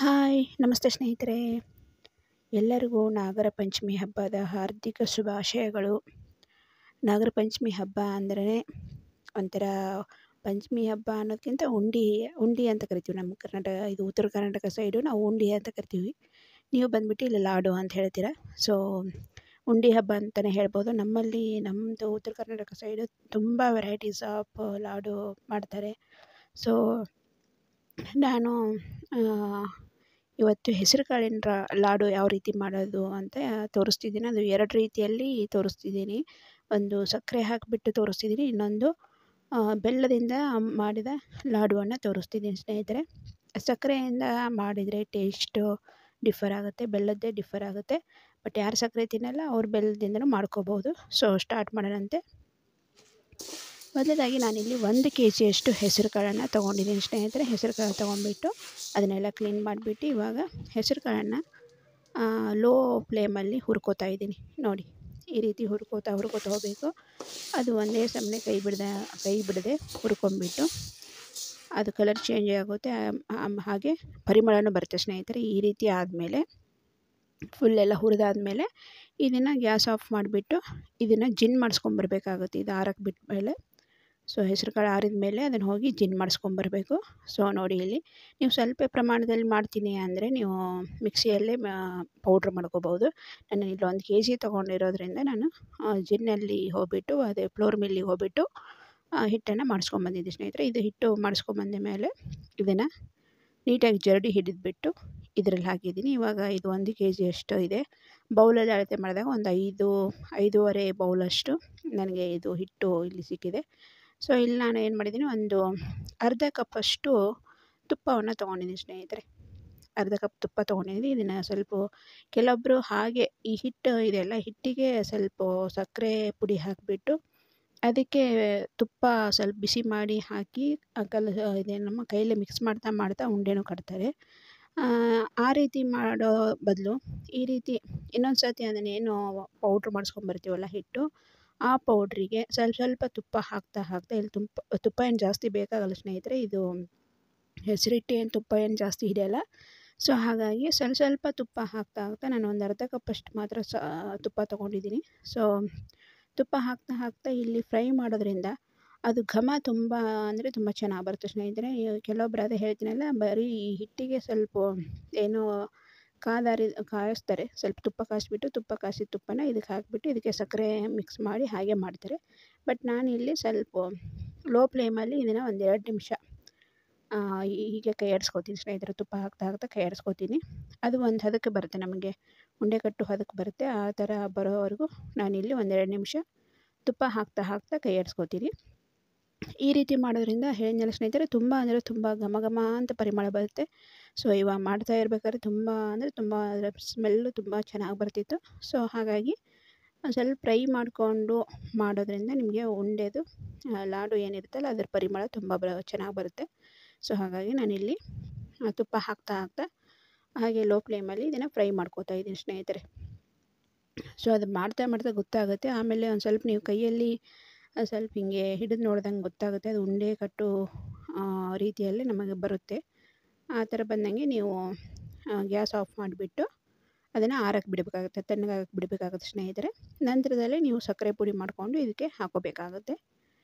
Hi ನಮಸ್ತೆ ಸ್ನೇಹಿತರೆ. ಎಲ್ಲರಿಗೂ ನಾಗರ ಪಂಚಮಿ ಹಬ್ಬದ ಹಾರ್ದಿಕ ಶುಭಾಶಯಗಳು. ನಾಗರ ಪಂಚಮಿ ಹಬ್ಬ ಅಂದ್ರೆ ಒಂಥರ ಪಂಚಮಿ ಹಬ್ಬ ಅನ್ನೋದಕ್ಕಿಂತ ಉಂಡಿ ಅಂತ ಕರಿತೀವಿ. ನಮ್ಮ ಕರ್ನಾಟಕ, ಇದು ಉತ್ತರ ಕರ್ನಾಟಕ ಸೈಡು ನಾವು ಉಂಡಿ ಅಂತ ಕರಿತೀವಿ. ನೀವು ಬಂದ್ಬಿಟ್ಟು ಇಲ್ಲಿ ಲಾಡು ಅಂತ ಹೇಳ್ತೀರಾ. ಸೊ ಉಂಡಿ ಹಬ್ಬ ಅಂತಲೇ ಹೇಳ್ಬೋದು. ನಮ್ಮದು ಉತ್ತರ ಕರ್ನಾಟಕ ಸೈಡು ತುಂಬ ವೆರೈಟೀಸ್ ಆಫ್ ಲಾಡು ಮಾಡ್ತಾರೆ. ಸೊ ನಾನು ಇವತ್ತು ಹೆಸರು ಕಾಳಿನ ಲಾಡು ಯಾವ ರೀತಿ ಮಾಡೋದು ಅಂತ ತೋರಿಸ್ತಿದ್ದೀನಿ. ಅದು 2 ರೀತಿಯಲ್ಲಿ ತೋರಿಸ್ತಿದ್ದೀನಿ. ಒಂದು ಸಕ್ಕರೆ ಹಾಕಿಬಿಟ್ಟು ತೋರಿಸ್ತಿದ್ದೀನಿ, ಇನ್ನೊಂದು ಬೆಲ್ಲದಿಂದ ಮಾಡಿದ ಲಾಡುವನ್ನು ತೋರಿಸ್ತಿದ್ದೀನಿ ಸ್ನೇಹಿತರೆ. ಸಕ್ಕರೆಯಿಂದ ಮಾಡಿದರೆ ಟೇಸ್ಟು ಡಿಫರ್ ಆಗುತ್ತೆ, ಬೆಲ್ಲದ್ದೇ ಡಿಫರ್ ಆಗುತ್ತೆ. ಬಟ್ ಯಾರು ಸಕ್ಕರೆ ತಿನ್ನಲ್ಲ ಅವ್ರು ಬೆಲ್ಲದಿಂದನೂ ಮಾಡ್ಕೋಬೋದು. So start ಮಾಡೋಣಂತೆ. ಮೊದಲದಾಗಿ ನಾನಿಲ್ಲಿ 1 kg ಹೆಸರು ಕಾಳನ್ನು ತೊಗೊಂಡಿದ್ದೀನಿ ಸ್ನೇಹಿತರೆ. ಹೆಸರು ಕಾಳು ತೊಗೊಂಡ್ಬಿಟ್ಟು ಅದನ್ನೆಲ್ಲ ಕ್ಲೀನ್ ಮಾಡಿಬಿಟ್ಟು ಇವಾಗ ಹೆಸರು ಕಾಳನ್ನು ಲೋ ಫ್ಲೇಮಲ್ಲಿ ಹುರ್ಕೋತಾ ಇದ್ದೀನಿ. ನೋಡಿ, ಈ ರೀತಿ ಹುರ್ಕೋತಾ ಹೋಗಬೇಕು. ಅದು ಒಂದೇ ಸಮನೆ ಕೈ ಬಿಡದೆ ಹುರ್ಕೊಂಡ್ಬಿಟ್ಟು ಅದು ಕಲರ್ ಚೇಂಜ್ ಆಗುತ್ತೆ, ಹಾಗೆ ಪರಿಮಳನೂ ಬರುತ್ತೆ ಸ್ನೇಹಿತರೆ. ಈ ರೀತಿ ಆದಮೇಲೆ ಫುಲ್ಲೆಲ್ಲ ಹುರಿದಾದ್ಮೇಲೆ ಇದನ್ನು ಗ್ಯಾಸ್ ಆಫ್ ಮಾಡಿಬಿಟ್ಟು ಇದನ್ನು ಜಿನ್ ಮಾಡಿಸ್ಕೊಂಬರ್ಬೇಕಾಗುತ್ತೆ. ಇದು ಆರಕ್ಕೆ ಬಿಟ್ಟ ಮೇಲೆ, ಸೊ ಹೆಸರು ಕಾಳು ಆರಿದ ಮೇಲೆ ಅದನ್ನು ಹೋಗಿ ಜಿನ್ ಮಾಡಿಸ್ಕೊಂಬರ್ಬೇಕು. ಸೊ ನೋಡಿ, ಇಲ್ಲಿ ನೀವು ಸ್ವಲ್ಪ ಪ್ರಮಾಣದಲ್ಲಿ ಮಾಡ್ತೀನಿ ಅಂದರೆ ನೀವು ಮಿಕ್ಸಿಯಲ್ಲೇ ಪೌಡ್ರ್ ಮಾಡ್ಕೋಬೋದು. ನಾನು ಇಲ್ಲಿ 1 kg ತೊಗೊಂಡಿರೋದ್ರಿಂದ ನಾನು ಜಿನ್ನಲ್ಲಿ ಹೋಗ್ಬಿಟ್ಟು ಅದೇ ಫ್ಲೋರ್ ಮಿಲ್ಲಿಗೆ ಹೋಗ್ಬಿಟ್ಟು ಹಿಟ್ಟನ್ನು ಮಾಡಿಸ್ಕೊಂಬಂದಿದ್ದೆ ಸ್ನೇಹಿತರೆ. ಇದು ಹಿಟ್ಟು ಮಾಡಿಸ್ಕೊಂಬಂದ ಮೇಲೆ ಇದನ್ನು ನೀಟಾಗಿ ಜರಡಿ ಹಿಡಿದ್ಬಿಟ್ಟು ಇದರಲ್ಲಿ ಹಾಕಿದ್ದೀನಿ. ಇವಾಗ ಇದು 1 kg ಇದೆ. ಬೌಲಲ್ಲಿ ಅಳತೆ ಮಾಡಿದಾಗ ಒಂದು 5-5.5 ಬೌಲಷ್ಟು ನನಗೆ ಇದು ಹಿಟ್ಟು ಇಲ್ಲಿ ಸಿಕ್ಕಿದೆ. ಸೊ ಇಲ್ಲಿ ನಾನು ಏನು ಮಾಡಿದ್ದೀನಿ, ಒಂದು ಅರ್ಧ ಕಪ್ಪಷ್ಟು ತುಪ್ಪವನ್ನು ತೊಗೊಂಡಿದ್ದೀನಿ ಸ್ನೇಹಿತರೆ. ಅರ್ಧ ಕಪ್ ತುಪ್ಪ ತೊಗೊಂಡಿದ್ದೀನಿ. ಇದನ್ನು ಸ್ವಲ್ಪ ಕೆಲವೊಬ್ಬರು ಹಾಗೆ ಈ ಹಿಟ್ಟು ಇದೆಲ್ಲ ಹಿಟ್ಟಿಗೆ ಸ್ವಲ್ಪ ಸಕ್ಕರೆ ಪುಡಿ ಹಾಕಿಬಿಟ್ಟು ಅದಕ್ಕೆ ತುಪ್ಪ ಸ್ವಲ್ಪ ಬಿಸಿ ಮಾಡಿ ಹಾಕಿ ನಮ್ಮ ಕೈಯಲ್ಲೇ ಮಿಕ್ಸ್ ಮಾಡ್ತಾ ಉಂಡೆನೂ ಕಟ್ತಾರೆ. ಆ ರೀತಿ ಮಾಡೋ ಬದಲು ಈ ರೀತಿ ಇನ್ನೊಂದು ಸರ್ತಿ ಅದನ್ನೇನು ಪೌಡ್ರ್ ಮಾಡಿಸ್ಕೊಂಬರ್ತೀವಲ್ಲ ಹಿಟ್ಟು, ಆ ಪೌಡ್ರಿಗೆ ಸ್ವಲ್ಪ ತುಪ್ಪ ಹಾಕ್ತಾ ಇಲ್ಲಿ ತುಪ್ಪ ಏನು ಜಾಸ್ತಿ ಬೇಕಾಗಲ್ಲ ಸ್ನೇಹಿತರೆ. ಇದು ಹೆಸರಿಟ್ಟು ಏನು ತುಪ್ಪ ಏನು ಜಾಸ್ತಿ ಹಿಡಿಯಲ್ಲ. ಸೊ ಹಾಗಾಗಿ ಸ್ವಲ್ಪ ತುಪ್ಪ ಹಾಕ್ತಾ ನಾನು ಒಂದು ಅರ್ಧ ಕಪ್ಪಷ್ಟು ಮಾತ್ರ ತುಪ್ಪ ತೊಗೊಂಡಿದ್ದೀನಿ. ಸೊ ತುಪ್ಪ ಹಾಕ್ತಾ ಇಲ್ಲಿ ಫ್ರೈ ಮಾಡೋದ್ರಿಂದ ಅದು ಘಮ ತುಂಬ ಚೆನ್ನಾಗಿ ಬರುತ್ತೆ ಸ್ನೇಹಿತರೆ. ಕೆಲವೊಬ್ರು ಅದೇ ಹೇಳ್ತೀನಲ್ಲ, ಬರೀ ಈ ಹಿಟ್ಟಿಗೆ ಸ್ವಲ್ಪ ಏನೋ ಕಾಯಿಸ್ತಾರೆ. ಸ್ವಲ್ಪ ತುಪ್ಪ ಕಾಯಿಸಿದ ತುಪ್ಪನ ಇದಕ್ಕೆ ಹಾಕಿಬಿಟ್ಟು ಇದಕ್ಕೆ ಸಕ್ಕರೆ ಮಿಕ್ಸ್ ಮಾಡಿ ಹಾಗೆ ಮಾಡ್ತಾರೆ. ಬಟ್ ನಾನಿಲ್ಲಿ ಸ್ವಲ್ಪ ಲೋ ಫ್ಲೇಮಲ್ಲಿ ಇದನ್ನು ಒಂದು 2 ನಿಮಿಷ ಹೀಗೆ ಕೈ ಆಡಿಸ್ಕೊತೀನಿ ಸ್ನೇಹಿತರೆ. ತುಪ್ಪ ಹಾಕ್ತಾ ಕೈ ಆಡಿಸ್ಕೊತೀನಿ. ಅದು ಒಂದು ಹದಕ್ಕೆ ಬರುತ್ತೆ, ನಮಗೆ ಉಂಡೆ ಕಟ್ಟು ಹದಕ್ಕೆ ಬರುತ್ತೆ. ಆ ಥರ ಬರೋವರೆಗೂ ನಾನಿಲ್ಲಿ ಒಂದು 2 ನಿಮಿಷ ತುಪ್ಪ ಹಾಕ್ತಾ ಕೈ ಆಡಿಸ್ಕೊತೀನಿ. ಈ ರೀತಿ ಮಾಡೋದ್ರಿಂದ ಹೇಳಿದ್ನಲ್ಲ ಸ್ನೇಹಿತರೆ, ತುಂಬ ಘಮ ಅಂತ ಪರಿಮಳ ಬರುತ್ತೆ. ಸೊ ಇವಾಗ ಮಾಡ್ತಾ ಇರ್ಬೇಕಾದ್ರೆ ತುಂಬ ಅದರ ಸ್ಮೆಲ್ಲು ತುಂಬ ಚೆನ್ನಾಗಿ ಬರ್ತಿತ್ತು. ಸೊ ಹಾಗಾಗಿ ಸ್ವಲ್ಪ ಫ್ರೈ ಮಾಡಿಕೊಂಡು ಮಾಡೋದ್ರಿಂದ ನಿಮಗೆ ಉಂಡೆದು ಲಾಡು ಏನಿರುತ್ತಲ್ಲ ಅದರ ಪರಿಮಳ ತುಂಬ ಚೆನ್ನಾಗಿ ಬರುತ್ತೆ. ಸೊ ಹಾಗಾಗಿ ನಾನಿಲ್ಲಿ ತುಪ್ಪ ಹಾಕ್ತಾ ಹಾಗೆ ಲೋ ಫ್ಲೇಮಲ್ಲಿ ಇದನ್ನು ಫ್ರೈ ಮಾಡ್ಕೋತಾ ಇದ್ದೀನಿ ಸ್ನೇಹಿತರೆ. ಸೊ ಅದು ಮಾಡ್ತಾ ಗೊತ್ತಾಗುತ್ತೆ. ಆಮೇಲೆ ಒಂದು ಸ್ವಲ್ಪ ನೀವು ಕೈಯಲ್ಲಿ ಸ್ವಲ್ಪ ಹಿಂಗೆ ಹಿಡಿದು ನೋಡ್ದಂಗೆ ಗೊತ್ತಾಗುತ್ತೆ. ಅದು ಉಂಡೆ ಕಟ್ಟು ರೀತಿಯಲ್ಲಿ ನಮಗೆ ಬರುತ್ತೆ. ಆ ಥರ ಬಂದಂಗೆ ನೀವು ಗ್ಯಾಸ್ ಆಫ್ ಮಾಡಿಬಿಟ್ಟು ಅದನ್ನು ಆರಕ್ಕೆ ಬಿಡಬೇಕಾಗುತ್ತೆ, ತಣ್ಣಗಾಗಕ್ಕೆ ಬಿಡಬೇಕಾಗುತ್ತೆ ಸ್ನೇಹಿತರೆ. ನಂತರದಲ್ಲಿ ನೀವು ಸಕ್ಕರೆ ಪುಡಿ ಮಾಡಿಕೊಂಡು ಇದಕ್ಕೆ ಹಾಕೋಬೇಕಾಗುತ್ತೆ.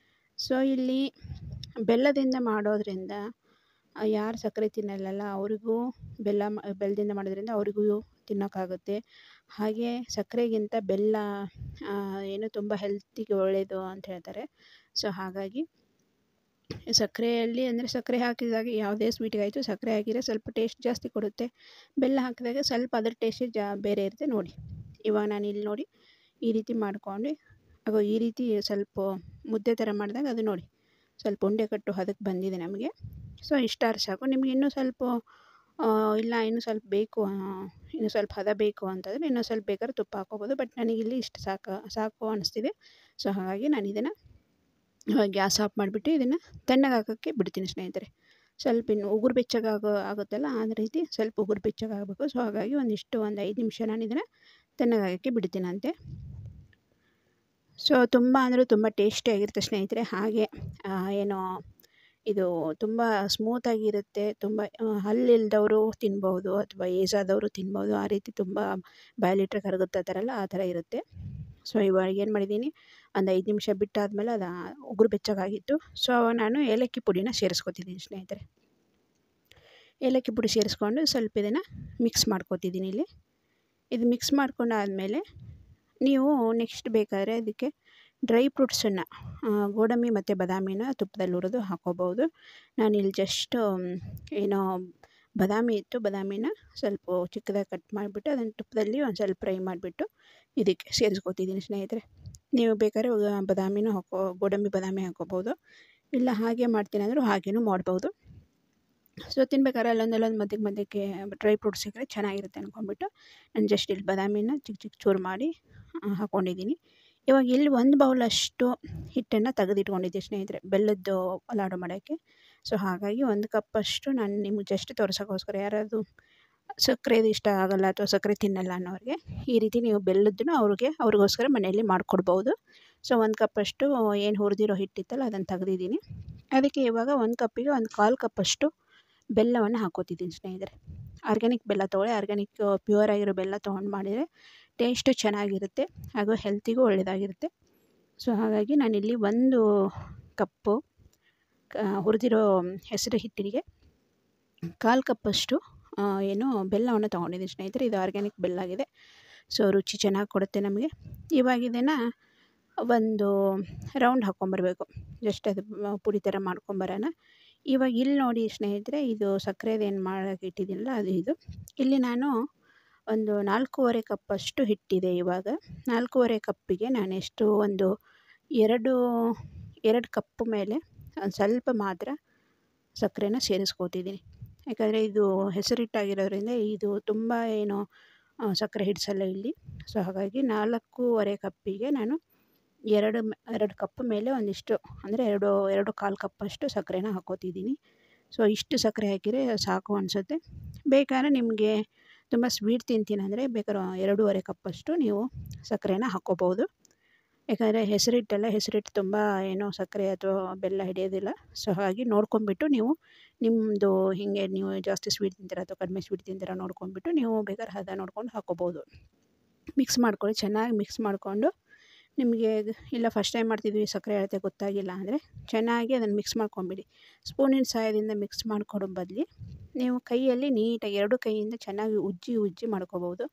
ಸೊ ಇಲ್ಲಿ ಬೆಲ್ಲದಿಂದ ಮಾಡೋದ್ರಿಂದ ಯಾರು ಸಕ್ಕರೆ ತಿನ್ನಲ್ಲ ಅವರಿಗೂ ಬೆಲ್ಲದಿಂದ ಮಾಡೋದ್ರಿಂದ ಅವರಿಗೂ ತಿನ್ನೋಕ್ಕಾಗುತ್ತೆ. ಹಾಗೆ ಸಕ್ಕರೆಗಿಂತ ಬೆಲ್ಲ ಏನು ತುಂಬ ಹೆಲ್ತಿಗೆ ಒಳ್ಳೆಯದು ಅಂತ ಹೇಳ್ತಾರೆ. ಸೊ ಹಾಗಾಗಿ ಸಕ್ಕರೆಯಲ್ಲಿ ಸಕ್ಕರೆ ಹಾಕಿದಾಗ ಯಾವುದೇ ಸ್ವೀಟಿಗಾಯಿತು ಸಕ್ಕರೆ ಹಾಕಿದರೆ ಸ್ವಲ್ಪ ಟೇಸ್ಟ್ ಜಾಸ್ತಿ ಕೊಡುತ್ತೆ. ಬೆಲ್ಲ ಹಾಕಿದಾಗ ಸ್ವಲ್ಪ ಅದರ ಟೇಸ್ಟೇ ಬೇರೆ ಇರುತ್ತೆ. ನೋಡಿ, ಇವಾಗ ನಾನು ಇಲ್ಲಿ ನೋಡಿ ಈ ರೀತಿ ಮಾಡ್ಕೊಂಡು ಈ ರೀತಿ ಸ್ವಲ್ಪ ಮುದ್ದೆ ಥರ ಮಾಡಿದಾಗ ಅದು ನೋಡಿ ಸ್ವಲ್ಪ ಉಂಡೆ ಕಟ್ಟು ಹದಕ್ಕೆ ಬಂದಿದೆ ನಮಗೆ. ಸೊ ಇಷ್ಟಾದ್ರೆ ಸಾಕು. ನಿಮಗೆ ಇನ್ನೂ ಸ್ವಲ್ಪ ಇಲ್ಲ ಇನ್ನೂ ಸ್ವಲ್ಪ ಬೇಕು, ಇನ್ನೂ ಸ್ವಲ್ಪ ಹದ ಬೇಕು ಅಂತಂದರೆ ಇನ್ನೂ ಸ್ವಲ್ಪ ಬೇಕಾದ್ರೆ ತುಪ್ಪ ಹಾಕ್ಕೋಬೋದು. ಬಟ್ ನನಗಿಲ್ಲಿ ಇಷ್ಟು ಸಾಕು ಅನ್ನಿಸ್ತಿದೆ. ಸೊ ಹಾಗಾಗಿ ನಾನು ಇದನ್ನು ಗ್ಯಾಸ್ ಆಫ್ ಮಾಡಿಬಿಟ್ಟು ಇದನ್ನು ತಣ್ಣಗಾಗೋಕ್ಕೆ ಬಿಡ್ತೀನಿ ಸ್ನೇಹಿತರೆ. ಸ್ವಲ್ಪ ಇನ್ನು ಉಗುರು ಆಗುತ್ತಲ್ಲ, ಆ ರೀತಿ ಸ್ವಲ್ಪ ಉಗುರು ಬೆಚ್ಚಗಾಗಬೇಕು. ಸೊ ಹಾಗಾಗಿ ಒಂದು 5 ನಿಮಿಷ ನಾನು ಇದನ್ನು ತಣ್ಣಗಾಗೋಕ್ಕೆ ಬಿಡ್ತೀನಂತೆ. ಸೊ ತುಂಬ ಟೇಸ್ಟಿಯಾಗಿರುತ್ತೆ ಸ್ನೇಹಿತರೆ. ಹಾಗೆ ಏನು ಇದು ತುಂಬ ಸ್ಮೂತಾಗಿರುತ್ತೆ. ತುಂಬ ಹಲ್ಲಿಲ್ದವರು ತಿನ್ಬೋದು ಅಥವಾ ಏಜಾದವರು ತಿನ್ಬೋದು. ಆ ರೀತಿ ತುಂಬ ಬಾಯಲ್ಲಿಟ್ರೆ ಕರಗುತ್ತಾ ಥರಲ್ಲ ಆ ಥರ ಇರುತ್ತೆ. ಸೊ ಇವಾಗ ಏನು ಮಾಡಿದ್ದೀನಿ, ಒಂದು 5 ನಿಮಿಷ ಬಿಟ್ಟಾದಮೇಲೆ ಅದು ಉಗುರು ಬೆಚ್ಚಗಾಗಿತ್ತು. ಸೊ ನಾನು ಏಲಕ್ಕಿ ಪುಡಿನ ಸೇರಿಸ್ಕೊತಿದ್ದೀನಿ ಸ್ನೇಹಿತರೆ. ಏಲಕ್ಕಿ ಪುಡಿ ಸೇರಿಸ್ಕೊಂಡು ಸ್ವಲ್ಪ ಇದನ್ನು ಮಿಕ್ಸ್ ಮಾಡ್ಕೊತಿದ್ದೀನಿ ಇಲ್ಲಿ. ಇದು ಮಿಕ್ಸ್ ಮಾಡ್ಕೊಂಡಾದಮೇಲೆ ನೀವು ನೆಕ್ಸ್ಟ್ ಬೇಕಾದರೆ ಅದಕ್ಕೆ ಡ್ರೈ ಫ್ರೂಟ್ಸನ್ನು ಗೋಡಂಬಿ ಮತ್ತು ಬಾದಾಮಿನ ತುಪ್ಪದಲ್ಲಿ ಹುರಿದು ಹಾಕ್ಕೋಬೋದು. ನಾನಿಲ್ಲಿ ಜಸ್ಟ್ ಏನೋ ಬಾದಾಮಿ ಇತ್ತು, ಬಾದಾಮಿನ ಸ್ವಲ್ಪ ಚಿಕ್ಕದಾಗಿ ಕಟ್ ಮಾಡಿಬಿಟ್ಟು ಅದನ್ನು ತುಪ್ಪದಲ್ಲಿ ಒಂದು ಸ್ವಲ್ಪ ಫ್ರೈ ಮಾಡಿಬಿಟ್ಟು ಇದಕ್ಕೆ ಸೇರಿಸ್ಕೊತಿದ್ದೀನಿ ಸ್ನೇಹಿತರೆ. ನೀವು ಬೇಕಾದ್ರೆ ಬಾದಾಮಿನೂ ಗೋಡಂಬಿ ಬಾದಾಮಿ ಹಾಕ್ಕೋಬೋದು, ಇಲ್ಲ ಹಾಗೆ ಮಾಡ್ತೀನಿ ಅಂದರೂ ಹಾಗೇನೂ ಮಾಡ್ಬೋದು. ಸೊ ತಿನ್ಬೇಕಾದ್ರೆ ಅಲ್ಲೊಂದು ಮಧ್ಯಕ್ಕೆ ಡ್ರೈ ಫ್ರೂಟ್ಸ್ ಸಿಕ್ಕರೆ ಚೆನ್ನಾಗಿರುತ್ತೆ ಅಂದ್ಕೊಂಡ್ಬಿಟ್ಟು ನಾನು ಜಸ್ಟ್ ಇಲ್ಲಿ ಬಾದಾಮಿನ ಚಿಕ್ಕ ಚಿಕ್ಕ ಚೂರು ಮಾಡಿ ಹಾಕ್ಕೊಂಡಿದ್ದೀನಿ. ಇವಾಗ ಇಲ್ಲಿ 1 ಬೌಲಷ್ಟು ಹಿಟ್ಟನ್ನು ತೆಗೆದಿಟ್ಕೊಂಡಿದ್ದೆ ಸ್ನೇಹಿತರೆ, ಬೆಲ್ಲದ್ದು ಲಾಡು ಮಾಡೋಕ್ಕೆ. ಸೊ ಹಾಗಾಗಿ 1 ಕಪ್ಪಷ್ಟು ನಾನು ನಿಮ್ಗೆ ಜಸ್ಟ್ ತೋರ್ಸೋಕ್ಕೋಸ್ಕರ, ಯಾರಾದರೂ ಸಕ್ಕರೆದು ಇಷ್ಟ ಆಗೋಲ್ಲ ಅಥವಾ ಸಕ್ಕರೆ ತಿನ್ನಲ್ಲ ಅನ್ನೋರಿಗೆ ಈ ರೀತಿ ನೀವು ಬೆಲ್ಲದ್ದನ್ನು ಅವ್ರಿಗೋಸ್ಕರ ಮನೆಯಲ್ಲಿ ಮಾಡಿಕೊಡ್ಬೋದು. ಸೊ 1 ಕಪ್ಪಷ್ಟು ಏನು ಹುರಿದಿರೋ ಹಿಟ್ಟಿತ್ತಲ್ಲ ಅದನ್ನು ತೆಗೆದಿದ್ದೀನಿ. ಅದಕ್ಕೆ ಇವಾಗ 1 ಕಪ್ಪಿಗೆ 1/4 ಕಪ್ಪಷ್ಟು ಬೆಲ್ಲವನ್ನು ಹಾಕ್ಕೋತಿದ್ದೀನಿ ಸ್ನೇಹಿತರೆ. ಆರ್ಗ್ಯಾನಿಕ್ ಬೆಲ್ಲ ತೊಗೊಳ್ಳಿ. ಆರ್ಗ್ಯಾನಿಕ್ ಪ್ಯೂರ್ ಆಗಿರೋ ಬೆಲ್ಲ ತೊಗೊಂಡು ಮಾಡಿದರೆ ಟೇಸ್ಟು ಚೆನ್ನಾಗಿರುತ್ತೆ ಹಾಗೂ ಹೆಲ್ತಿಗೂ ಒಳ್ಳೆಯದಾಗಿರುತ್ತೆ. ಸೊ ಹಾಗಾಗಿ ನಾನಿಲ್ಲಿ 1 ಕಪ್ಪು ಹುರಿದಿರೋ ಹೆಸರು ಹಿಟ್ಟಿಗೆ 1/4 ಕಪ್ಪಷ್ಟು ಏನು ಬೆಲ್ಲವನ್ನು ತೊಗೊಂಡಿದ್ದೀನಿ ಸ್ನೇಹಿತರೆ. ಇದು ಆರ್ಗ್ಯಾನಿಕ್ ಬೆಲ್ಲ ಆಗಿದೆ. ಸೊ ರುಚಿ ಚೆನ್ನಾಗಿ ಕೊಡುತ್ತೆ ನಮಗೆ. ಇವಾಗ ಇದನ್ನು ಒಂದು ರೌಂಡ್ ಹಾಕ್ಕೊಂಬರ್ಬೇಕು, ಜಸ್ಟ್ ಅದು ಪುಡಿ ಥರ ಮಾಡ್ಕೊಂಬರೋಣ. ಇವಾಗ ಇಲ್ಲಿ ನೋಡಿ ಸ್ನೇಹಿತರೆ, ಇದು ಸಕ್ಕರೆದೇನು ಮಾಡೋಕ್ಕೆ ಇಟ್ಟಿದ್ದೀನಲ್ಲ ಅದು ಇದು. ಇಲ್ಲಿ ನಾನು ಒಂದು 4.5 ಕಪ್ಪಷ್ಟು ಹಿಟ್ಟಿದೆ. ಇವಾಗ 4.5 ಕಪ್ಪಿಗೆ ನಾನೆಷ್ಟು ಒಂದು 2 ಕಪ್ ಮೇಲೆ ಒಂದು ಸ್ವಲ್ಪ ಮಾತ್ರ ಸಕ್ಕರೆನ ಸೇರಿಸ್ಕೋತಿದ್ದೀನಿ. ಯಾಕಂದರೆ ಇದು ಹೆಸರಿಟ್ಟಾಗಿರೋದ್ರಿಂದ ಇದು ತುಂಬ ಏನು ಸಕ್ಕರೆ ಹಿಡಿಸಲ್ಲ ಇಲ್ಲಿ. ಸೊ ಹಾಗಾಗಿ 4.5 ಕಪ್ಪಿಗೆ ನಾನು 2 ಕಪ್ ಮೇಲೆ ಒಂದಿಷ್ಟು ಅಂದರೆ 2.25 ಕಪ್ಪಷ್ಟು ಸಕ್ಕರೆನ ಹಾಕ್ಕೋತಿದ್ದೀನಿ. ಸೊ ಇಷ್ಟು ಸಕ್ಕರೆ ಹಾಕಿದರೆ ಸಾಕು ಅನಿಸುತ್ತೆ. ಬೇಕಾದ್ರೆ ನಿಮಗೆ ತುಂಬ ಸ್ವೀಟ್ ತಿಂತೀನಿ ಅಂದರೆ ಬೇಕಾದ್ರೆ 2.5 ಕಪ್ಪಷ್ಟು ನೀವು ಸಕ್ಕರೆನ ಹಾಕ್ಕೋಬೋದು. ಯಾಕಂದರೆ ಹೆಸರಿಟ್ಟು ತುಂಬ ಏನೋ ಸಕ್ಕರೆ ಅಥವಾ ಬೆಲ್ಲ ಹಿಡಿಯೋದಿಲ್ಲ. ಸೊ ಹಾಗಾಗಿ ನೋಡ್ಕೊಂಬಿಟ್ಟು ನೀವು ನಿಮ್ಮದು ಹೀಗೆ ನೀವು ಜಾಸ್ತಿ ಸ್ವೀಟ್ ತಿಂತೀರ ಅಥವಾ ಕಡಿಮೆ ಸ್ವೀಟ್ ತಿಂತೀರ ನೋಡ್ಕೊಂಬಿಟ್ಟು ನೀವು ಬೇಕಾದ್ರೆ ಹದ ನೋಡ್ಕೊಂಡು ಹಾಕ್ಕೋಬೋದು. ಮಿಕ್ಸ್ ಮಾಡ್ಕೊಳ್ಳಿ, ಚೆನ್ನಾಗಿ ಮಿಕ್ಸ್ ಮಾಡಿಕೊಂಡು ನಿಮಗೆ ಇಲ್ಲ ಫಸ್ಟ್ ಟೈಮ್ ಮಾಡ್ತಿದ್ವಿ ಸಕ್ಕರೆ ಅಳತೆ ಗೊತ್ತಾಗಿಲ್ಲ ಅಂದರೆ ಚೆನ್ನಾಗಿ ಅದನ್ನು ಮಿಕ್ಸ್ ಮಾಡ್ಕೊಂಬಿಡಿ. ಸ್ಪೂನಿನ ಸಹಾಯದಿಂದ ಮಿಕ್ಸ್ ಮಾಡ್ಕೊಡೋ ಬದಲು ನೀವು ಕೈಯಲ್ಲಿ ನೀಟಾಗಿ 2 ಕೈಯಿಂದ ಚೆನ್ನಾಗಿ ಉಜ್ಜಿ ಮಾಡ್ಕೋಬೋದು.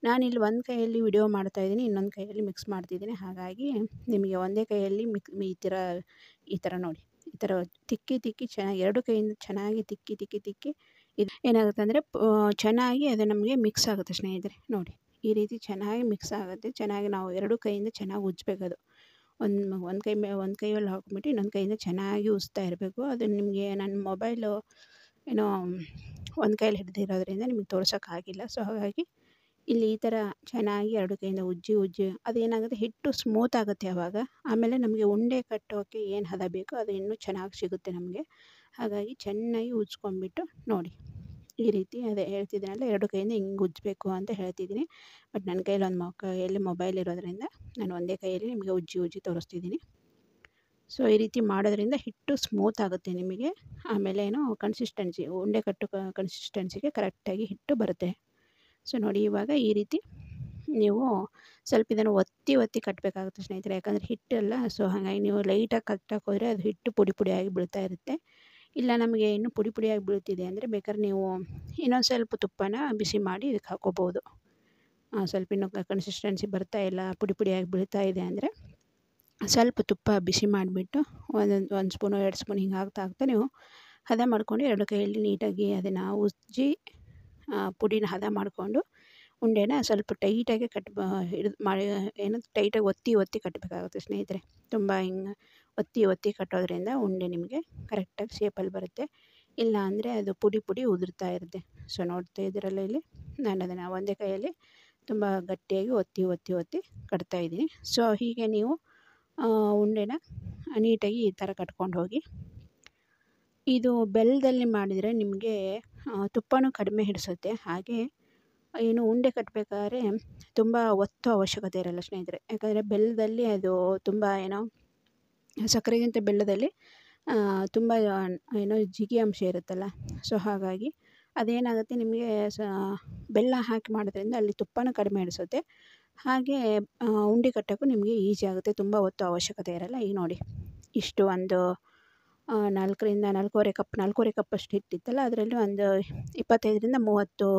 ನಾನಿಲ್ಲಿ ಒಂದು ಕೈಯಲ್ಲಿ ವಿಡಿಯೋ ಮಾಡ್ತಾಯಿದ್ದೀನಿ, ಇನ್ನೊಂದು ಕೈಯಲ್ಲಿ ಮಿಕ್ಸ್ ಮಾಡ್ತಿದ್ದೀನಿ. ಹಾಗಾಗಿ ನಿಮಗೆ ಒಂದೇ ಕೈಯಲ್ಲಿ ಈ ಥರ ನೋಡಿ, ಈ ಥರ ತಿಕ್ಕಿ ಚೆನ್ನಾಗಿ 2 ಕೈಯಿಂದ ಚೆನ್ನಾಗಿ ತಿಕ್ಕಿ ಇದು ಏನಾಗುತ್ತೆ ಅಂದರೆ ಚೆನ್ನಾಗಿ ಅದು ನಮಗೆ ಮಿಕ್ಸ್ ಆಗುತ್ತೆ ಸ್ನೇಹಿತರೆ. ನೋಡಿ ಈ ರೀತಿ ಚೆನ್ನಾಗಿ ಮಿಕ್ಸ್ ಆಗುತ್ತೆ. ಚೆನ್ನಾಗಿ ನಾವು 2 ಕೈಯಿಂದ ಚೆನ್ನಾಗಿ ಉಜ್ಜಬೇಕದು. ಒಂದು ಕೈಯಲ್ಲಿ ಹಾಕ್ಬಿಟ್ಟು ಇನ್ನೊಂದು ಕೈಯಿಂದ ಚೆನ್ನಾಗಿ ಉಜ್ತಾ ಇರಬೇಕು. ಅದು ನಿಮಗೆ ನನ್ನ ಮೊಬೈಲು ಏನೋ ಒಂದು ಕೈಯಲ್ಲಿ ಹಿಡಿದಿರೋದ್ರಿಂದ ನಿಮಗೆ ತೋರ್ಸೋಕ್ಕಾಗಿಲ್ಲ. ಸೊ ಹಾಗಾಗಿ ಇಲ್ಲಿ ಈ ಥರ ಚೆನ್ನಾಗಿ 2 ಕೈಯಿಂದ ಉಜ್ಜಿ ಅದೇನಾಗುತ್ತೆ ಹಿಟ್ಟು ಸ್ಮೂತ್ ಆಗುತ್ತೆ ಆವಾಗ. ಆಮೇಲೆ ನಮಗೆ ಉಂಡೆ ಕಟ್ಟೋಕ್ಕೆ ಏನು ಹದ ಬೇಕೋ ಅದು ಇನ್ನೂ ಚೆನ್ನಾಗಿ ಸಿಗುತ್ತೆ ನಮಗೆ. ಹಾಗಾಗಿ ಚೆನ್ನಾಗಿ ಉಜ್ಕೊಂಡ್ಬಿಟ್ಟು ನೋಡಿ ಈ ರೀತಿ ಅದೇ ಹೇಳ್ತಿದ್ದೀನಲ್ಲ 2 ಕೈಯಿಂದ ಹಿಂಗೆ ಉಜ್ಜಬೇಕು ಅಂತ ಹೇಳ್ತಿದ್ದೀನಿ. ಬಟ್ ನನ್ನ ಕೈಯಲ್ಲಿ ಮೊಬೈಲ್ ಇರೋದ್ರಿಂದ ನಾನು ಒಂದೇ ಕೈಯಲ್ಲಿ ನಿಮಗೆ ಉಜ್ಜಿ ತೋರಿಸ್ತಿದ್ದೀನಿ. ಸೊ ಈ ರೀತಿ ಮಾಡೋದ್ರಿಂದ ಹಿಟ್ಟು ಸ್ಮೂತ್ ಆಗುತ್ತೆ ನಿಮಗೆ. ಆಮೇಲೆ ಏನೋ ಕನ್ಸಿಸ್ಟೆನ್ಸಿ ಉಂಡೆ ಕಟ್ಟು ಕನ್ಸಿಸ್ಟೆನ್ಸಿಗೆ ಕರೆಕ್ಟಾಗಿ ಹಿಟ್ಟು ಬರುತ್ತೆ. ಸೊ ನೋಡಿ ಇವಾಗ ಈ ರೀತಿ ನೀವು ಸ್ವಲ್ಪ ಇದನ್ನು ಒತ್ತಿ ಕಟ್ಟಬೇಕಾಗುತ್ತೆ ಸ್ನೇಹಿತರೆ. ಯಾಕಂದರೆ ಹಿಟ್ಟಲ್ಲ. ಸೊ ಹಾಗಾಗಿ ನೀವು ಲೈಟಾಗಿ ಕಟ್ಟಕ್ಕೆ ಹೋದರೆ ಅದು ಹಿಟ್ಟು ಪುಡಿಯಾಗಿ ಬೀಳ್ತಾ ಇರುತ್ತೆ. ಇಲ್ಲ ನಮಗೆ ಇನ್ನೂ ಪುಡಿಯಾಗಿ ಬೀಳ್ತಿದೆ ಅಂದರೆ ಬೇಕಾದ್ರೆ ನೀವು ಇನ್ನೊಂದು ಸ್ವಲ್ಪ ತುಪ್ಪನ ಬಿಸಿ ಮಾಡಿ ಇದಕ್ಕೆ ಹಾಕ್ಕೋಬೋದು. ಸ್ವಲ್ಪ ಇನ್ನೂ ಕನ್ಸಿಸ್ಟೆನ್ಸಿ ಬರ್ತಾ ಇಲ್ಲ, ಪುಡಿಯಾಗಿ ಬೀಳ್ತಾ ಇದೆ ಅಂದರೆ ಸ್ವಲ್ಪ ತುಪ್ಪ ಬಿಸಿ ಮಾಡಿಬಿಟ್ಟು ಒಂದು ಸ್ಪೂನು 2 ಸ್ಪೂನ್ ಹಿಂಗೆ ಹಾಕ್ತಾ ನೀವು ಹದ ಮಾಡ್ಕೊಂಡು 2 ಕೈಯಲ್ಲಿ ನೀಟಾಗಿ ಅದನ್ನು ಉಜ್ಜಿ ಪುಡಿನ ಹದ ಮಾಡಿಕೊಂಡು ಉಂಡೆನ ಸ್ವಲ್ಪ ಟೈಟಾಗಿ ಟೈಟಾಗಿ ಒತ್ತಿ ಕಟ್ಟಬೇಕಾಗುತ್ತೆ ಸ್ನೇಹಿತರೆ. ತುಂಬ ಹಿಂಗೆ ಒತ್ತಿ ಕಟ್ಟೋದ್ರಿಂದ ಉಂಡೆ ನಿಮಗೆ ಕರೆಕ್ಟಾಗಿ ಶೇಪಲ್ಲಿ ಬರುತ್ತೆ. ಇಲ್ಲ ಅಂದರೆ ಅದು ಪುಡಿ ಉದುರ್ತಾ ಇರುತ್ತೆ. ಸೊ ನೋಡ್ತಾ ಇದ್ದೀರಲ್ಲ ಇಲ್ಲಿ ನಾನು ಅದನ್ನು ಒಂದೇ ಕೈಯಲ್ಲಿ ತುಂಬ ಗಟ್ಟಿಯಾಗಿ ಒತ್ತಿ ಕಟ್ತಾಯಿದ್ದೀನಿ. ಸೊ ಹೀಗೆ ನೀವು ಉಂಡೆನ ನೀಟಾಗಿ ಈ ಥರ ಕಟ್ಕೊಂಡು ಹೋಗಿ. ಇದು ಬೆಲ್ಲದಲ್ಲಿ ಮಾಡಿದರೆ ನಿಮಗೆ ತುಪ್ಪನೂ ಕಡಿಮೆ ಹಿಡಿಸುತ್ತೆ. ಹಾಗೆ ಏನು ಉಂಡೆ ಕಟ್ಟಬೇಕಾದ್ರೆ ತುಂಬ ಒತ್ತೋ ಅವಶ್ಯಕತೆ ಇರಲ್ಲ ಸ್ನೇಹಿತರೆ. ಯಾಕಂದರೆ ಬೆಲ್ಲದಲ್ಲಿ ಅದು ತುಂಬ ಏನೋ ಸಕ್ಕರೆಗಿಂತ ಬೆಲ್ಲದಲ್ಲಿ ತುಂಬ ಏನೋ ಜಿಗಿ ಅಂಶ ಇರುತ್ತಲ್ಲ, ಸೊ ಹಾಗಾಗಿ ಅದೇನಾಗುತ್ತೆ ನಿಮಗೆ ಬೆಲ್ಲ ಹಾಕಿ ಮಾಡೋದ್ರಿಂದ ಅಲ್ಲಿ ತುಪ್ಪನೂ ಕಡಿಮೆ ಹಿಡಿಸುತ್ತೆ. ಹಾಗೆ ಉಂಡೆ ಕಟ್ಟೋಕ್ಕೂ ನಿಮಗೆ ಈಸಿ ಆಗುತ್ತೆ, ತುಂಬ ಹೊತ್ತು ಅವಶ್ಯಕತೆ ಇರಲ್ಲ. ಈಗ ನೋಡಿ, ಇಷ್ಟು ಒಂದು 4ರಿಂದ 4.25 ಕಪ್ಪಷ್ಟು ಹಿಟ್ಟಿತ್ತಲ್ಲ, ಅದರಲ್ಲಿ ಒಂದು 25ರಿಂದ 30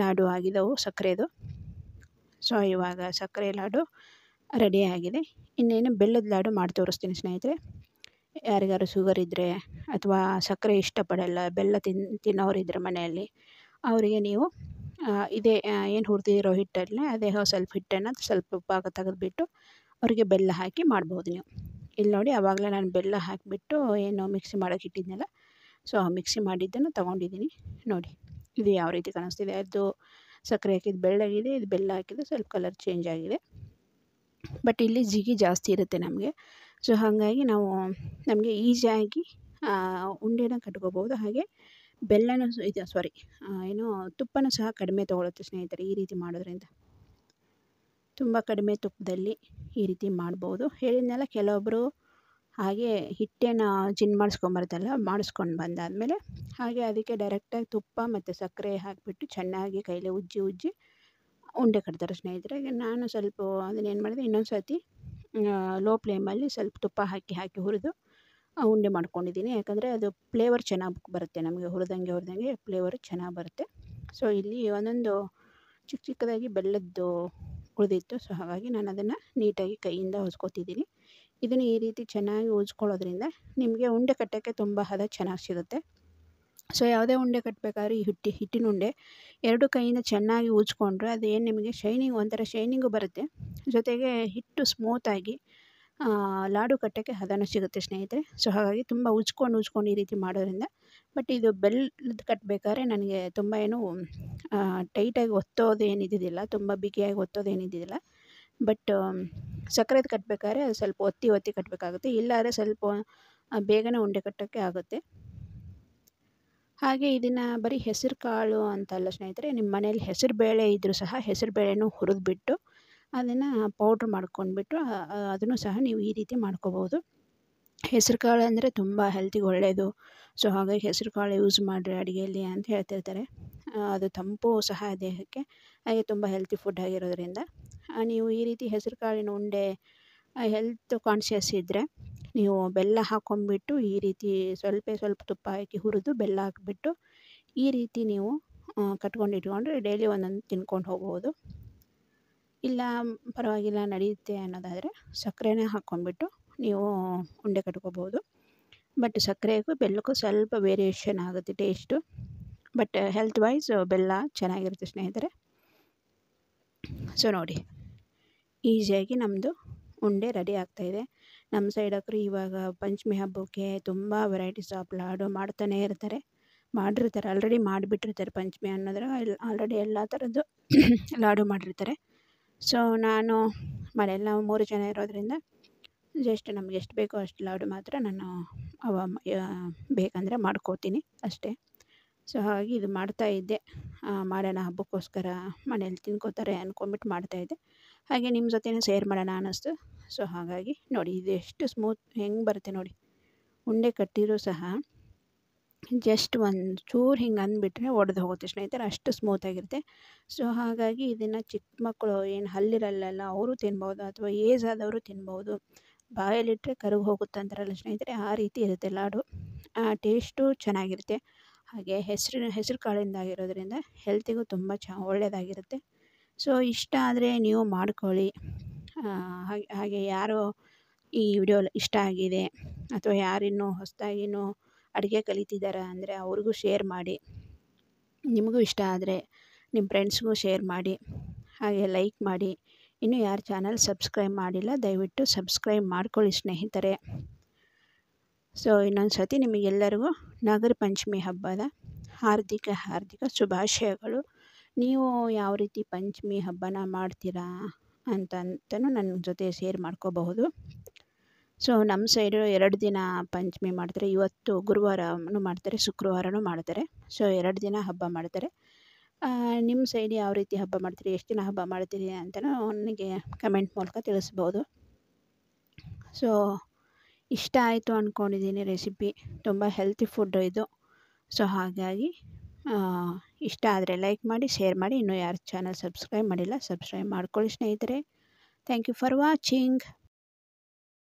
ಲಾಡು ಆಗಿದ್ದವು ಸಕ್ಕರೆದು. ಸೊ ಇವಾಗ ಸಕ್ಕರೆ ಲಾಡು ರೆಡಿಯಾಗಿದೆ. ಇನ್ನೇನು ಬೆಲ್ಲದ ಲಾಡು ಮಾಡಿ ತೋರಿಸ್ತೀನಿ ಸ್ನೇಹಿತರೆ. ಯಾರಿಗಾರು ಶುಗರ್ ಇದ್ದರೆ ಅಥವಾ ಸಕ್ಕರೆ ಇಷ್ಟಪಡಲ್ಲ, ಬೆಲ್ಲ ತಿನ್ನೋರಿದ್ದರೆ ಮನೆಯಲ್ಲಿ, ಅವರಿಗೆ ನೀವು ಇದೇ ಏನು ಹುರಿದಿರೋ ಹಿಟ್ಟಲ್ಲೇ ಅದೇ ಸ್ವಲ್ಪ ಹಿಟ್ಟನ್ನು ಸ್ವಲ್ಪ ಭಾಗ ತೆಗೆದುಬಿಟ್ಟು ಅವರಿಗೆ ಬೆಲ್ಲ ಹಾಕಿ ಮಾಡ್ಬೋದು ನೀವು. ಇಲ್ಲಿ ನೋಡಿ, ಆವಾಗಲೇ ನಾನು ಬೆಲ್ಲ ಹಾಕಿಬಿಟ್ಟು ಏನು ಮಿಕ್ಸಿ ಮಾಡೋಕ್ಕೆ ಇಟ್ಟಿದ್ನಲ್ಲ, ಸೊ ಮಿಕ್ಸಿ ಮಾಡಿದ್ದನ್ನು ತೊಗೊಂಡಿದ್ದೀನಿ. ನೋಡಿ ಇದು ಯಾವ ರೀತಿ ಕಾಣಿಸ್ತಿದೆ. ಅದು ಸಕ್ಕರೆ ಹಾಕಿದ್ದು ಬೆಳ್ಳಗಿದೆ, ಇದು ಬೆಲ್ಲ ಹಾಕಿದ್ದು ಸ್ವಲ್ಪ ಕಲರ್ ಚೇಂಜ್ ಆಗಿದೆ. ಬಟ್ ಇಲ್ಲಿ ಜಿಗಿ ಜಾಸ್ತಿ ಇರುತ್ತೆ ನಮಗೆ. ಸೊ ಹಾಗಾಗಿ ನಮಗೆ ಈಸಿಯಾಗಿ ಉಂಡೆನ ಕಟ್ಕೋಬೋದು. ಹಾಗೆ ಬೆಲ್ಲನೂ ಏನು ತುಪ್ಪನೂ ಸಹ ಕಡಿಮೆ ತೊಗೊಳುತ್ತೆ ಸ್ನೇಹಿತರೆ. ಈ ರೀತಿ ಮಾಡೋದ್ರಿಂದ ತುಂಬ ಕಡಿಮೆ ತುಪ್ಪದಲ್ಲಿ ಈ ರೀತಿ ಮಾಡ್ಬೋದು. ಹೇಳಿದ್ನಲ್ಲ, ಕೆಲವೊಬ್ಬರು ಹಾಗೆ ಹಿಟ್ಟೇನ ಮಾಡಿಸ್ಕೊಂಡು ಬಂದಾದಮೇಲೆ ಹಾಗೆ ಅದಕ್ಕೆ ಡೈರೆಕ್ಟಾಗಿ ತುಪ್ಪ ಮತ್ತು ಸಕ್ಕರೆ ಹಾಕಿಬಿಟ್ಟು ಚೆನ್ನಾಗಿ ಕೈಲೇ ಉಜ್ಜಿ ಉಂಡೆ ಕಟ್ತಾರೆ ಸ್ನೇಹಿತರೆ. ನಾನು ಸ್ವಲ್ಪ ಅದನ್ನೇನು ಮಾಡಿದೆ, ಇನ್ನೊಂದು ಸರ್ತಿ ಲೋ ಫ್ಲೇಮಲ್ಲಿ ಸ್ವಲ್ಪ ತುಪ್ಪ ಹಾಕಿ ಹುರಿದು ಉಂಡೆ ಮಾಡ್ಕೊಂಡಿದ್ದೀನಿ. ಯಾಕಂದರೆ ಅದು ಫ್ಲೇವರ್ ಚೆನ್ನಾಗಿ ಬರುತ್ತೆ, ನಮಗೆ ಹುರಿದಂಗೆ ಫ್ಲೇವರು ಚೆನ್ನಾಗಿ ಬರುತ್ತೆ. ಸೊ ಇಲ್ಲಿ ಒಂದೊಂದು ಚಿಕ್ಕದಾಗಿ ಬೆಲ್ಲದ್ದು ಉಳಿದಿತ್ತು. ಸೊ ಹಾಗಾಗಿ ನಾನು ಅದನ್ನು ನೀಟಾಗಿ ಕೈಯಿಂದ ಉಜ್ಕೊತಿದ್ದೀನಿ. ಇದನ್ನು ಈ ರೀತಿ ಚೆನ್ನಾಗಿ ಉಜ್ಕೊಳ್ಳೋದ್ರಿಂದ ನಿಮಗೆ ಉಂಡೆ ಕಟ್ಟೋಕ್ಕೆ ತುಂಬ ಹದ ಚೆನ್ನಾಗಿ ಸಿಗುತ್ತೆ. ಸೊ ಯಾವುದೇ ಉಂಡೆ ಕಟ್ಟಬೇಕಾದ್ರೆ ಈ ಹಿಟ್ಟಿನ ಉಂಡೆ 2 ಕೈಯಿಂದ ಚೆನ್ನಾಗಿ ಉಜ್ಕೊಂಡ್ರೆ ಅದೇನು ನಿಮಗೆ ಒಂಥರ ಶೈನಿಂಗು ಬರುತ್ತೆ. ಜೊತೆಗೆ ಹಿಟ್ಟು ಸ್ಮೂತಾಗಿ ಲಾಡು ಕಟ್ಟೋಕ್ಕೆ ಹದನೂ ಸಿಗುತ್ತೆ ಸ್ನೇಹಿತರೆ. ಸೊ ಹಾಗಾಗಿ ತುಂಬ ಉಜ್ಕೊಂಡು ಈ ರೀತಿ ಮಾಡೋದ್ರಿಂದ. ಬಟ್ ಇದು ಬೆಲ್ಲದ ಕಟ್ಟಬೇಕಾದ್ರೆ ನನಗೆ ತುಂಬ ಟೈಟಾಗಿ ಒತ್ತೋದೇನಿದ್ದಿದ್ದಿಲ್ಲ, ತುಂಬ ಬಿಗಿಯಾಗಿ ಒತ್ತೋದೇನಿದ್ದಿದ್ದಿಲ್ಲ. ಬಟ್ ಸಕ್ಕರೆದು ಕಟ್ಟಬೇಕಾದ್ರೆ ಅದು ಸ್ವಲ್ಪ ಒತ್ತಿ ಕಟ್ಟಬೇಕಾಗುತ್ತೆ, ಇಲ್ಲಾಂದರೆ ಸ್ವಲ್ಪ ಬೇಗನೆ ಉಂಡೆ ಕಟ್ಟೋಕ್ಕೆ ಆಗುತ್ತೆ. ಹಾಗೆ ಇದನ್ನು ಬರೀ ಹೆಸರು ಕಾಳು ಅಂತಲ್ಲ ಸ್ನೇಹಿತರೆ, ನಿಮ್ಮ ಮನೇಲಿ ಹೆಸರು ಬೇಳೆ ಇದ್ದರೂ ಸಹ ಹೆಸರು ಬೇಳೆನೂ ಹುರಿದ್ಬಿಟ್ಟು ಅದನ್ನು ಪೌಡ್ರ್ ಮಾಡ್ಕೊಂಡ್ಬಿಟ್ಟು ಅದನ್ನು ಸಹ ನೀವು ಈ ರೀತಿ ಮಾಡ್ಕೋಬೋದು. ಹೆಸರು ಕಾಳು ಅಂದರೆ ತುಂಬ ಹೆಲ್ತಿಗೆ ಒಳ್ಳೆಯದು. ಸೊ ಹಾಗಾಗಿ ಹೆಸರು ಕಾಳು ಯೂಸ್ ಮಾಡಿರಿ ಅಡುಗೆಯಲ್ಲಿ ಅಂತ ಹೇಳ್ತಿರ್ತಾರೆ. ಅದು ತಂಪು ಸಹ ದೇಹಕ್ಕೆ, ಹಾಗೆ ತುಂಬ ಹೆಲ್ತಿ ಫುಡ್ ಆಗಿರೋದ್ರಿಂದ ನೀವು ಈ ರೀತಿ ಹೆಸರು ಕಾಳಿನ ಉಂಡೆ ಹೆಲ್ತ್ ಕಾನ್ಷಿಯಸ್ ಇದ್ದರೆ ನೀವು ಬೆಲ್ಲ ಹಾಕ್ಕೊಂಡ್ಬಿಟ್ಟು ಈ ರೀತಿ ಸ್ವಲ್ಪ ತುಪ್ಪ ಹಾಕಿ ಹುರಿದು ಬೆಲ್ಲ ಹಾಕಿಬಿಟ್ಟು ಈ ರೀತಿ ನೀವು ಕಟ್ಕೊಂಡಿಟ್ಕೊಂಡ್ರೆ ಡೈಲಿ ಒಂದೊಂದು ತಿನ್ಕೊಂಡು ಹೋಗ್ಬೋದು. ಇಲ್ಲ ಪರವಾಗಿಲ್ಲ ನಡೆಯುತ್ತೆ ಅನ್ನೋದಾದರೆ ಸಕ್ಕರೆನೇ ಹಾಕ್ಕೊಂಡ್ಬಿಟ್ಟು ನೀವು ಉಂಡೆ ಕಟ್ಕೋಬೋದು. ಬಟ್ ಸಕ್ಕರೆಗೂ ಬೆಲ್ಲಕ್ಕೂ ಸ್ವಲ್ಪ ವೇರಿಯೇಷನ್ ಆಗುತ್ತೆ ಟೇಸ್ಟು. ಬಟ್ ಹೆಲ್ತ್ ವೈಸ್ ಬೆಲ್ಲ ಚೆನ್ನಾಗಿರುತ್ತೆ ಸ್ನೇಹಿತರೆ. ಸೊ ನೋಡಿ, ಈಸಿಯಾಗಿ ನಮ್ಮದು ಉಂಡೆ ರೆಡಿ ಆಗ್ತಾಯಿದೆ. ನಮ್ಮ ಸೈಡ್ ಇವಾಗ ಪಂಚಮಿ ಹಬ್ಬಕ್ಕೆ ತುಂಬ ವೆರೈಟೀಸ್ ಆಫ್ ಲಾಡು ಮಾಡ್ತಾನೇ ಇರ್ತಾರೆ. ಆಲ್ರೆಡಿ ಮಾಡಿಬಿಟ್ಟಿರ್ತಾರೆ. ಪಂಚಮಿ ಅನ್ನೋದ್ರಾಗ ಆಲ್ರೆಡಿ ಎಲ್ಲ ಥರದ್ದು ಲಾಡು ಮಾಡಿರ್ತಾರೆ. ಸೊ ನಾನು ಮನೆಯಲ್ಲಿ ನಾವು 3 ಜನ ಇರೋದ್ರಿಂದ ಜಸ್ಟ್ ನಮ್ಗೆ ಎಷ್ಟು ಬೇಕೋ ಅಷ್ಟು ಲಾಡು ಮಾತ್ರ ನಾನು ಬೇಕಂದರೆ ಮಾಡ್ಕೋತೀನಿ ಅಷ್ಟೇ. ಸೊ ಹಾಗಾಗಿ ಇದು ಮಾಡ್ತಾಯಿದ್ದೆ, ಮಾಡೋಣ ಹಬ್ಬಕ್ಕೋಸ್ಕರ ಮನೇಲಿ ತಿನ್ಕೋತಾರೆ ಅಂದ್ಕೊಂಡ್ಬಿಟ್ಟು ಮಾಡ್ತಾಯಿದ್ದೆ. ಹಾಗೆ ನಿಮ್ಮ ಜೊತೆನೂ ಶೇರ್ ಮಾಡೋಣ ಅನ್ನಿಸ್ತು. ಸೊ ಹಾಗಾಗಿ ನೋಡಿ, ಇದು ಎಷ್ಟು ಸ್ಮೂತ್ ಹೆಂಗೆ ಬರುತ್ತೆ ನೋಡಿ. ಉಂಡೆ ಕಟ್ಟಿರೂ ಸಹ ಜಸ್ಟ್ ಒಂದು ಚೂರು ಹಿಂಗೆ ಅಂದ್ಬಿಟ್ರೆ ಒಡೆದು ಹೋಗುತ್ತೆ ಸ್ನೇಹಿತರೆ, ಅಷ್ಟು ಸ್ಮೂತಾಗಿರುತ್ತೆ. ಸೊ ಹಾಗಾಗಿ ಇದನ್ನು ಚಿಕ್ಕ ಮಕ್ಕಳು ಏನು ಹಲ್ಲಿರಲ್ಲ ಅವರು ತಿನ್ಬೋದು, ಅಥವಾ ಏಜ್ ಆದವರು ತಿನ್ಬೋದು. ಬಾಯಲ್ಲಿಟ್ಟರೆ ಕರಗಿ ಹೋಗುತ್ತೆ ಅಂತಾರಲ್ಲ ಸ್ನೇಹಿತರೆ, ಆ ರೀತಿ ಇರುತ್ತೆ ಲಾಡು. ಟೇಸ್ಟು ಚೆನ್ನಾಗಿರುತ್ತೆ. ಹಾಗೆ ಹೆಸರು ಕಾಳಿಂದ ಆಗಿರೋದ್ರಿಂದ ಹೆಲ್ತಿಗೂ ತುಂಬ ಒಳ್ಳೆಯದಾಗಿರುತ್ತೆ. ಸೊ ಇಷ್ಟ ಆದರೆ ನೀವು ಮಾಡ್ಕೊಳ್ಳಿ. ಹಾಗೆ ಯಾರು ಈ ವಿಡಿಯೋ ಇಷ್ಟ ಆಗಿದೆ ಅಥವಾ ಯಾರಿನ್ನೂ ಹೊಸದಾಗಿನೂ ಅಡುಗೆ ಕಲಿತಿದ್ದಾರೆ ಅಂದರೆ ಅವ್ರಿಗೂ ಶೇರ್ ಮಾಡಿ. ನಿಮಗೂ ಇಷ್ಟ ಆದರೆ ನಿಮ್ಮ ಫ್ರೆಂಡ್ಸ್ಗೂ ಶೇರ್ ಮಾಡಿ, ಹಾಗೆ ಲೈಕ್ ಮಾಡಿ. ಇನ್ನೂ ಯಾರು ಚಾನಲ್ ಸಬ್ಸ್ಕ್ರೈಬ್ ಮಾಡಿಲ್ಲ ದಯವಿಟ್ಟು ಸಬ್ಸ್ಕ್ರೈಬ್ ಮಾಡ್ಕೊಳ್ಳಿ ಸ್ನೇಹಿತರೆ. ಸೊ ಇನ್ನೊಂದು ಸರ್ತಿ ನಿಮಗೆಲ್ಲರಿಗೂ ನಾಗರ ಪಂಚಮಿ ಹಬ್ಬದ ಹಾರ್ದಿಕ ಶುಭಾಶಯಗಳು. ನೀವು ಯಾವ ರೀತಿ ಪಂಚಮಿ ಹಬ್ಬನ ಮಾಡ್ತೀರಾ ಅಂತನೂ ನನ್ನ ಜೊತೆ ಶೇರ್ ಮಾಡ್ಕೋಬಹುದು. ಸೊ ನಮ್ಮ ಸೈಡು 2 ದಿನ ಪಂಚಮಿ ಮಾಡ್ತಾರೆ. ಇವತ್ತು ಗುರುವಾರನೂ ಮಾಡ್ತಾರೆ, ಶುಕ್ರವಾರನೂ ಮಾಡ್ತಾರೆ. ಸೊ 2 ದಿನ ಹಬ್ಬ ಮಾಡ್ತಾರೆ. ನಿಮ್ಮ ಸೈಡ್ ಯಾವ ರೀತಿ ಹಬ್ಬ ಮಾಡ್ತೀರಿ, ಎಷ್ಟು ದಿನ ಹಬ್ಬ ಮಾಡ್ತೀರಿ ಅಂತಲೂ ನನಗೆ ಕಮೆಂಟ್ ಮೂಲಕ ತಿಳಿಸ್ಬೋದು. ಸೊ ಇಷ್ಟ ಆಯಿತು ಅಂದ್ಕೊಂಡಿದ್ದೀನಿ ರೆಸಿಪಿ. ತುಂಬ ಹೆಲ್ತಿ ಫುಡ್ಡು ಇದು. ಸೊ ಹಾಗಾಗಿ ಇಷ್ಟ ಆದರೆ ಲೈಕ್ ಮಾಡಿ, ಶೇರ್ ಮಾಡಿ. ಇನ್ನೂ ಯಾರು ಚಾನಲ್ ಸಬ್ಸ್ಕ್ರೈಬ್ ಮಾಡಿಲ್ಲ ಸಬ್ಸ್ಕ್ರೈಬ್ ಮಾಡ್ಕೊಳ್ಳಿ ಸ್ನೇಹಿತರೆ. Thank you for watching.